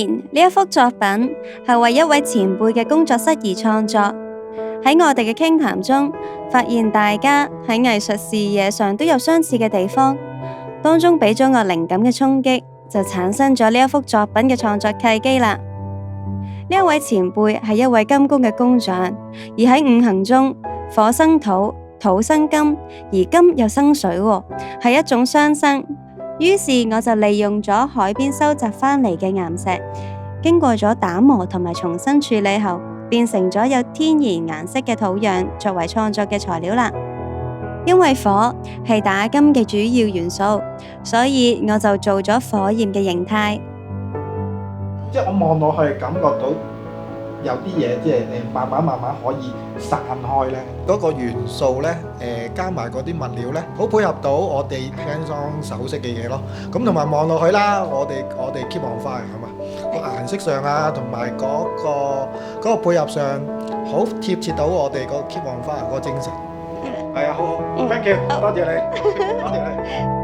然呢一幅作品係為一位前輩嘅工作室而創作。喺我哋嘅傾談中，發現大家喺藝術視野上都有相似嘅地方，當中俾咗我靈感嘅衝擊，就產生咗呢一幅作品嘅創作契機啦。呢一位前輩係一位金工嘅工匠，而喺五行中，火生土，土生金，而金又生水，係一種雙生。於是我就利用咗海邊收集返嚟嘅岩石，經過咗打磨同埋重新處理後，變成咗有天然顏色嘅土壤作為創作嘅材料啦。因為火係打金嘅主要元素，所以我就做咗火焰嘅形態。即係我望落去感覺到有啲嘢，即係慢慢可以散開咧。嗰個元素咧，加埋嗰啲物料咧，好配合到我哋輕裝手飾嘅嘢咯。咁同埋望落去啦，我哋 keep on fire 係嘛？個顏色上啊，同埋嗰個配合上，好貼切到我哋個 keep on fire 嗰個精神。係啊，好，thank you，多謝你，多謝你。